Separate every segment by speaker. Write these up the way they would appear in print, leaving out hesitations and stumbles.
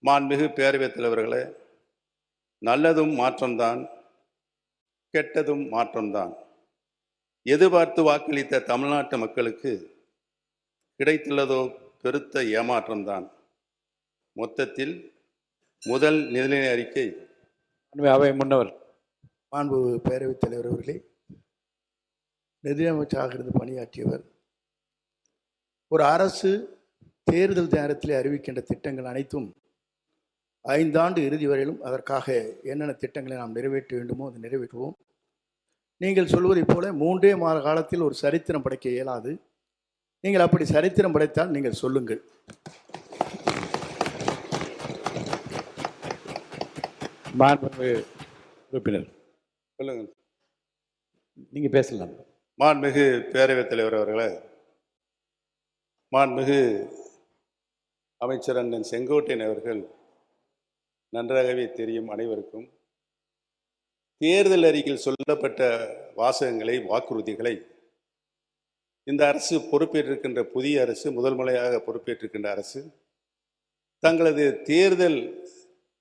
Speaker 1: மாண்புமிகு பேரவைத் தலைவர்களே, நல்லதும் மாற்றம்தான், கெட்டதும் மாற்றம்தான். எதிர்பார்த்து வாக்களித்த தமிழ்நாட்டு மக்களுக்கு கிடைத்துள்ளதோ பெருத்த ஏமாற்றம்தான். மொத்தத்தில் முதல் நிதிநிலை அறிக்கை.
Speaker 2: அவை முன்னவர்
Speaker 3: மாண்பு பேரவைத் தலைவர் அவர்களே, நிதியமைச்சராக இருந்து பணியாற்றியவர். ஒரு அரசு தேர்தல் நேரத்தில் அறிவிக்கின்ற திட்டங்கள் அனைத்தும் 5 ஆண்டு இறுதி வரையிலும் அதற்காக என்னென்ன திட்டங்களை நாம் நிறைவேற்ற வேண்டுமோ அதை நிறைவேற்றுவோம். நீங்கள் சொல்வதைப் போல 3 மாத காலத்தில் ஒரு சரித்திரம் படைக்க இயலாது. நீங்கள் அப்படி சரித்திரம் படைத்தால் நீங்கள் சொல்லுங்கள்.
Speaker 2: உறுப்பினர்
Speaker 1: சொல்லுங்க.
Speaker 2: நீங்க பேசலாம்.
Speaker 1: மாண்புமிகு பேரவைத் தலைவர் அவர்களே, மாண்புமிகு அமைச்சர் அண்ணன் செங்கோட்டையன் அவர்கள் நன்றாகவே தெரியும் அனைவருக்கும். தேர்தல் அறிக்கையில் சொல்லப்பட்ட வாசகங்களை, வாக்குறுதிகளை இந்த அரசு பொறுப்பேற்றிருக்கின்ற புதிய அரசு, முதல் முறையாக பொறுப்பேற்றிருக்கின்ற அரசு தங்களது தேர்தல்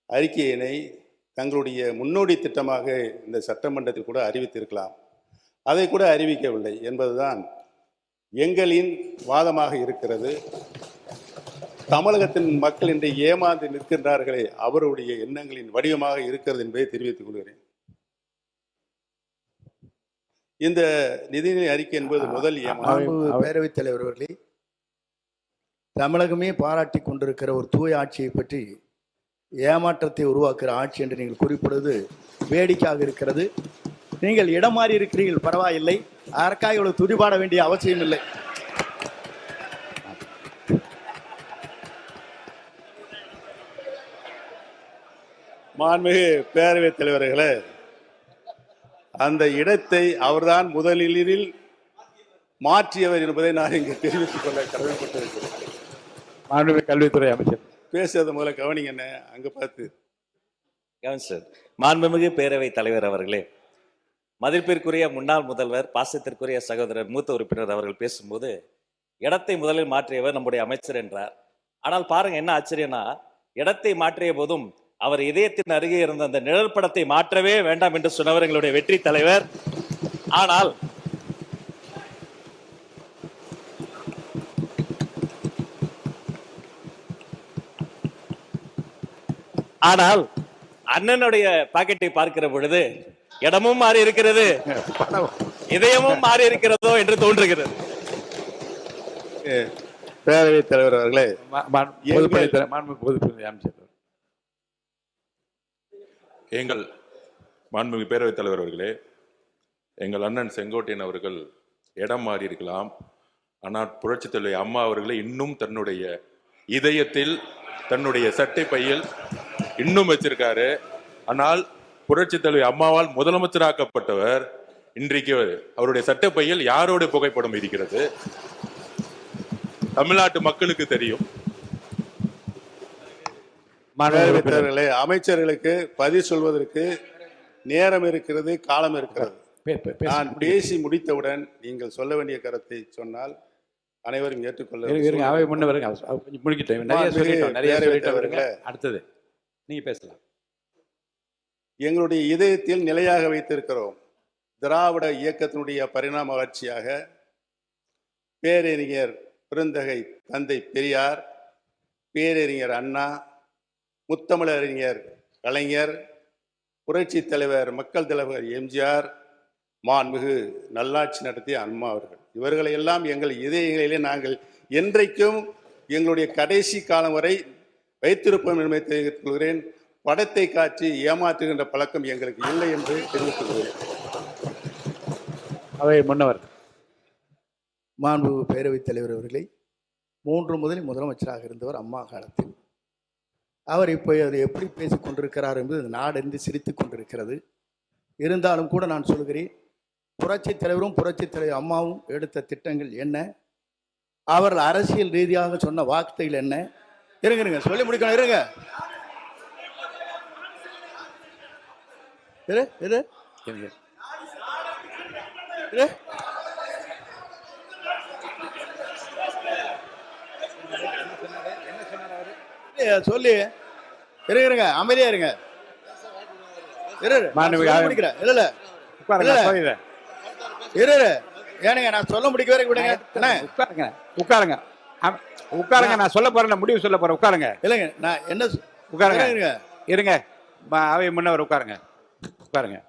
Speaker 1: அறிக்கையினை தங்களுடைய முன்னோடி திட்டமாக இந்த சட்டமன்றத்தில் கூட அறிவித்திருக்கலாம். அதை கூட அறிவிக்கவில்லை என்பதுதான் எங்களின் வாதமாக இருக்கிறது. தமிழகத்தின் மக்கள் இன்று ஏமாந்து நிற்கின்றார்களே, அவருடைய எண்ணங்களின் வடிவமாக இருக்கிறது என்பதை தெரிவித்துக் கொள்கிறேன். இந்த நிதிநிலை அறிக்கை என்பது முதல் ஏமாற்றம்.
Speaker 3: பேரவைத் தலைவர் அவர்களே, தமிழகமே பாராட்டி கொண்டிருக்கிற ஒரு தூய ஆட்சியை பற்றி ஏமாற்றத்தை உருவாக்குகிற ஆட்சி என்று நீங்கள் குறிப்பிடுவது வேடிக்கையாக இருக்கிறது. நீங்கள் இடம் மாறி இருக்கிறீர்கள், பரவாயில்லை. அதற்காக இவ்வளவு துடிபாட வேண்டிய அவசியம் இல்லை.
Speaker 1: மாண்புமிகு பேரவைத் தலைவர்களே, அந்த இடத்தை அவர்தான் முதலில் மாற்றியவர் என்பதை நான் இங்கு தெரிவித்துக் கொள்ள கடமைப்பட்டிருக்கிறேன்.
Speaker 2: மாண்புமிகு கல்வித்துறை அமைச்சர்
Speaker 1: பேசுறது முதல்ல கவனிங்க. என்ன அங்க பார்த்து
Speaker 4: சார். மாண்புமிகு பேரவைத் தலைவர் அவர்களே, மதிப்பிற்குரிய முன்னாள் முதல்வர், பாசத்திற்குரிய சகோதரர் மூத்த உறுப்பினர் அவர்கள் பேசும்போது இடத்தை முதலில் மாற்றியவர் நம்முடைய அமைச்சர் என்றார். ஆனால் பாருங்க என்ன ஆச்சரியம்னா, இடத்தை மாற்றிய போதும் அவர் இதயத்தின் அருகே இருந்த அந்த நிழல் படத்தை மாற்றவே வேண்டாம் என்று சொன்னவர் எங்களுடைய வெற்றி தலைவர். ஆனால் அண்ணனுடைய பாக்கெட்டை பார்க்கிற பொழுது இடமும் மாறி இருக்கிறது, இதயமும் மாறி இருக்கிறதோ என்று தோன்றுகிறது.
Speaker 1: பேரவைத் தலைவர் அவர்களே,
Speaker 5: எங்கள் மாண்புமிகு பேரவைத் தலைவர் அவர்களே, எங்கள் அண்ணன் செங்கோட்டையன் அவர்கள் இடம் மாறி இருக்கலாம். ஆனால் புரட்சித் தலைவர் அம்மா அவர்களை இன்னும் தன்னுடைய இதயத்தில், தன்னுடைய சட்டை பையில் இன்னும் வச்சிருக்காரு. ஆனால் புரட்சித் தலைவர் அம்மாவால் முதலமைச்சராக்கப்பட்டவர் இன்றைக்கு அவருடைய சட்டை பையில் யாரோட புகைப்படம் இருக்கிறது? தமிழ்நாட்டு மக்களுக்கு தெரியும்.
Speaker 1: அமைச்சர்களுக்கு பதில் சொல்வதற்கு நேரம் இருக்கிறது, காலம் இருக்கிறது. நான் பேசி முடித்தவுடன் நீங்கள் சொல்ல வேண்டிய கருத்தை சொன்னால் அனைவரும் ஏற்றுக்கொள்ள.
Speaker 2: அடுத்தது நீங்க பேசலாம்.
Speaker 1: எங்களுடைய இதயத்தில் நிலையாக வைத்திருக்கிறோம். திராவிட இயக்கத்தினுடைய பரிணாம வளர்ச்சியாக பேரறிஞர் பெருந்தகை தந்தை பெரியார், பேரறிஞர் அண்ணா, முத்தமிழறிஞர் கலைஞர், புரட்சி தலைவர் மக்கள் தலைவர் எம்ஜிஆர், மாண்புமிகு நல்லாட்சி நடத்திய அம்மா அவர்கள், இவர்களை எல்லாம் எங்கள் இதயங்களிலே நாங்கள் என்றைக்கும் எங்களுடைய கடைசி காலம் வரை வைத்திருப்போம் என்பதை தெரிவித்துக் கொள்கிறேன். படத்தை காட்சி ஏமாற்றுகின்ற பழக்கம் எங்களுக்கு இல்லை என்று தெரிவித்துக் கொள்கிறேன்.
Speaker 2: அவை முன்னவர்.
Speaker 3: மாண்பு பேரவைத் தலைவர் அவர்களை, 3 முதலில் முதலமைச்சராக இருந்தவர் அம்மா காலத்தில். அவர் இப்போ அதை எப்படி பேசிக் கொண்டிருக்கிறார் என்பது நாடென்று சிரித்துக் கொண்டிருக்கிறது. இருந்தாலும் கூட நான் சொல்கிறேன், புரட்சித் தலைவரும் புரட்சித் தலைவர் அம்மாவும் எடுத்த திட்டங்கள் என்ன, அவர்கள் அரசியல் ரீதியாக சொன்ன வார்த்தைகள் என்ன? இருங்க சொல்லி முடிக்கணும். இருங்க சொல்லி இருங்க அமைதியா இருங்க.
Speaker 2: மாண்புமிகு
Speaker 3: சொல்ல முடிக்கிறேன். இல்ல
Speaker 2: உட்காருங்க.
Speaker 3: இல்ல.
Speaker 2: சொல்லிடுறேன்.
Speaker 3: இரு ஏனுங்க நான் சொல்ல முடிக்க வரைக்கும் விடுங்க. அண்ணே
Speaker 2: உட்காருங்க. உட்காருங்க. உட்காருங்க. நான் சொல்ல போறேன். முடிவு சொல்ல போறேன். உட்காருங்க.
Speaker 3: இல்லைங்க நான் என்ன
Speaker 2: உட்காருங்க.
Speaker 3: இருங்க.
Speaker 2: இருங்க. அவை முன்னவர் உட்காருங்க. உட்காருங்க.